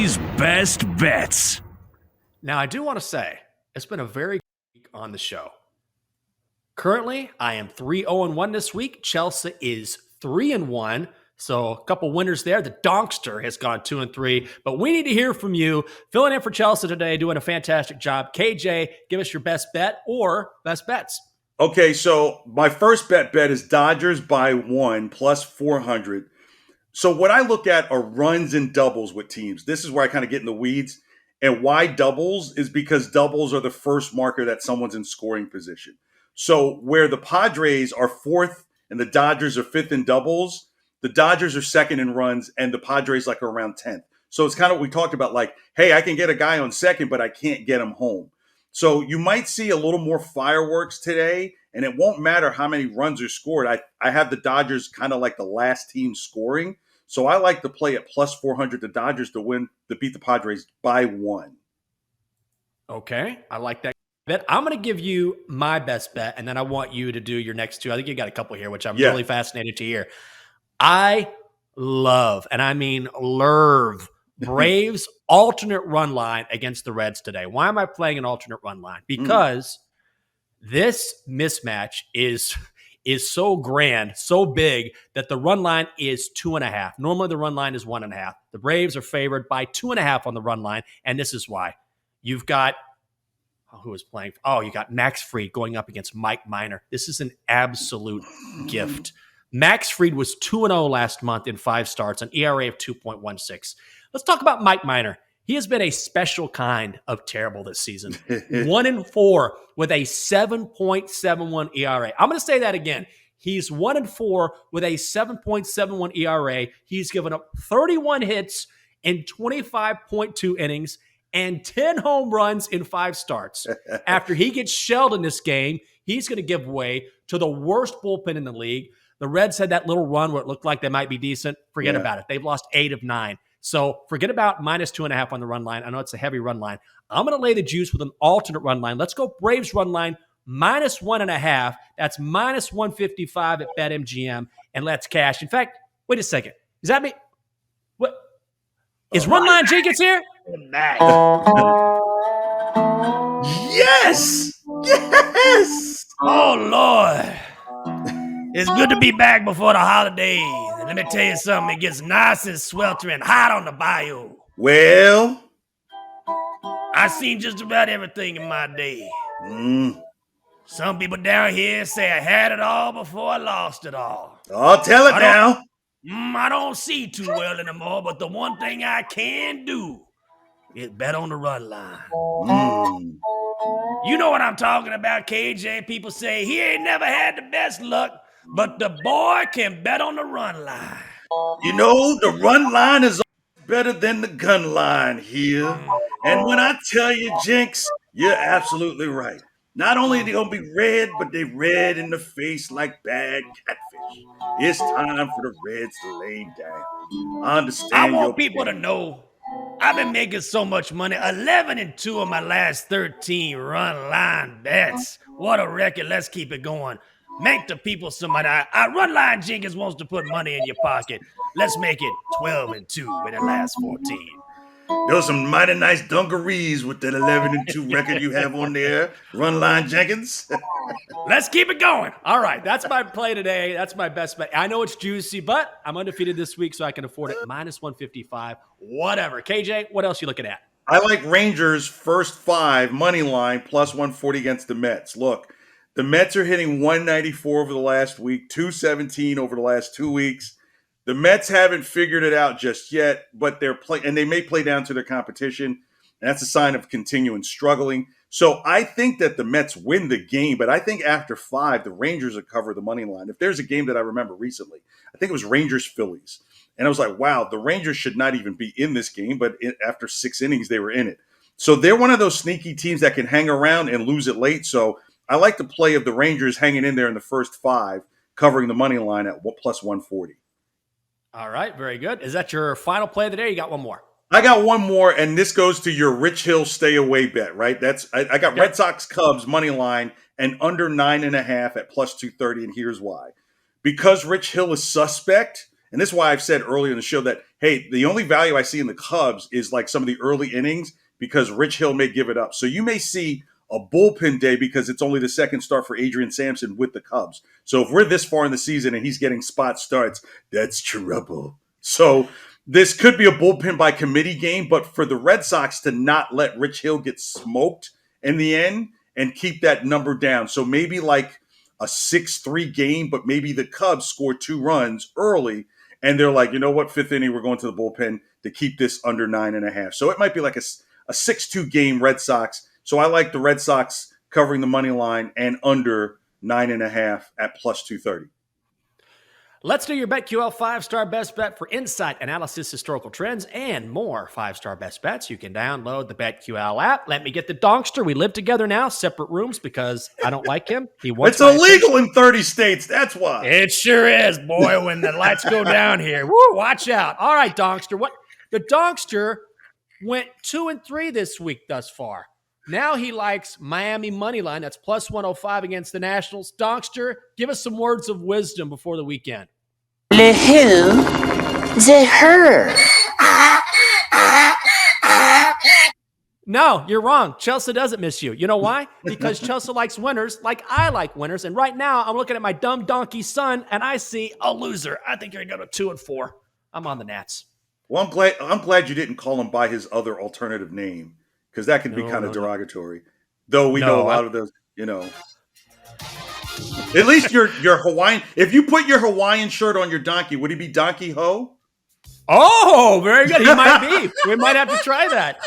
Best bets. Now, I do want to say, it's been a very good week on the show. Currently, I am 3-0-1 this week. Chelsea is 3-1. So a couple winners there. The Donkster has gone 2-3. But we need to hear from you. Filling in for Chelsea today, doing a fantastic job. KJ, give us your best bet or best bets. Okay, so my first bet is Dodgers by 1 plus 400. So what I look at are runs and doubles with teams. This is where I kind of get in the weeds. And why doubles is because doubles are the first marker that someone's in scoring position. So where the Padres are fourth and the Dodgers are fifth in doubles, the Dodgers are second in runs and the Padres like are around 10th. So it's kind of what we talked about, like, hey, I can get a guy on second, but I can't get him home. So you might see a little more fireworks today, and it won't matter how many runs are scored. I have the Dodgers kind of like the last team scoring. So I like to play at plus 400 the Dodgers to beat the Padres by 1. Okay, I like that bet. I'm going to give you my best bet, and then I want you to do your next two. I think you got a couple here, which I'm really fascinated to hear. I love, and I mean lerve, Braves alternate run line against the Reds today. Why am I playing an alternate run line? Because this mismatch is so grand, so big that the run line is 2.5. Normally the run line is 1.5. The Braves are favored by 2.5 on the run line, and this is why. You've got who is playing? Oh, you got Max Fried going up against Mike Minor. This is an absolute gift. Max Fried was 2-0 last month in 5 starts, an ERA of 2.16. Let's talk about Mike Minor. He has been a special kind of terrible this season. 1-4 with a 7.71 ERA. I'm going to say that again. He's 1-4 with a 7.71 ERA. He's given up 31 hits in 25.2 innings and 10 home runs in 5 starts. After he gets shelled in this game, he's going to give way to the worst bullpen in the league. The Reds had that little run where it looked like they might be decent. Forget about it. They've lost 8 of 9. So forget about minus 2.5 on the run line. I know it's a heavy run line. I'm going to lay the juice with an alternate run line. Let's go Braves run line minus 1.5. That's minus 155 at BetMGM. And let's cash. In fact, wait a second. Is that me? What? Is run line Jenkins here? Yes! Yes! Oh, Lord. It's good to be back before the holidays. And let me tell you something, it gets nice and sweltering hot on the bayou. Well, I've seen just about everything in my day. Some people down here say I had it all before I lost it all. I'll tell it now. I don't see too well anymore, but the one thing I can do is bet on the run line. You know what I'm talking about, KJ. People say he ain't never had the best luck, but the boy can bet on the run line. You know, the run line is better than the gun line here. And when I tell you, Jenks, you're absolutely right. Not only are they going to be red, but they're red in the face like bad catfish. It's time for the Reds to lay down. I understand. I want people to know I've been making so much money. 11-2 of my last 13 run line bets. What a record. Let's keep it going. Make the people some money. Run line Jenkins wants to put money in your pocket. Let's make it 12-2 with the last 14. Those some mighty nice dungarees with that 11-2 record you have on there. Run line Jenkins. Let's keep it going. All right, that's my play today. That's my best bet. I know it's juicy, but I'm undefeated this week, so I can afford it. Minus 155, whatever. KJ, what else you looking at? I like Rangers first 5 money line plus 140 against the Mets. Look, the Mets are hitting 194 over the last week, 217 over the last 2 weeks. The Mets haven't figured it out just yet, but they're playing, and they may play down to their competition. That's a sign of continuing struggling. So I think that the Mets win the game, but I think after 5, the Rangers will cover the money line. If there's a game that I remember recently, I think it was Rangers-Phillies. And I was like, wow, the Rangers should not even be in this game, but after 6 innings, they were in it. So they're one of those sneaky teams that can hang around and lose it late. So I like the play of the Rangers hanging in there in the first 5, covering the money line at plus 140. All right, very good. Is that your final play of the day? You got one more? I got one more, and this goes to your Rich Hill stay away bet, right? I got Red Sox Cubs money line and under 9.5 at plus 230, and here's why. Because Rich Hill is suspect, and this is why I've said earlier in the show that hey, the only value I see in the Cubs is like some of the early innings because Rich Hill may give it up. So you may see a bullpen day because it's only the second start for Adrian Sampson with the Cubs. So if we're this far in the season and he's getting spot starts, that's trouble. So this could be a bullpen by committee game, but for the Red Sox to not let Rich Hill get smoked in the end and keep that number down. So maybe like a 6-3 game, but maybe the Cubs score 2 runs early and they're like, you know what, 5th inning, we're going to the bullpen to keep this under 9.5. So it might be like a 6-2 game Red Sox. So I like the Red Sox covering the money line and under 9.5 at plus 230. Let's do your BetQL 5-star best bet for insight, analysis, historical trends, and more 5-star best bets. You can download the BetQL app. Let me get the Donkster. We live together now, separate rooms because I don't like him. He wants It's illegal in 30 states. That's why. It sure is, boy, when the lights go down here. Woo, watch out. All right, Donkster. The Donkster went 2-3 this week thus far. Now he likes Miami money line. That's plus 105 against the Nationals. Donkster, give us some words of wisdom before the weekend. Le who? The her. No, you're wrong. Chelsea doesn't miss you. You know why? Because Chelsea likes winners like I like winners. And right now I'm looking at my dumb donkey son and I see a loser. I think you're going to go 2-4. I'm on the Nats. Well, I'm glad you didn't call him by his other alternative name because that can be kind of derogatory. Though we know a lot of those, At least your Hawaiian. If you put your Hawaiian shirt on your donkey, would he be Donkey Ho? Oh, very good. He might be. We might have to try that.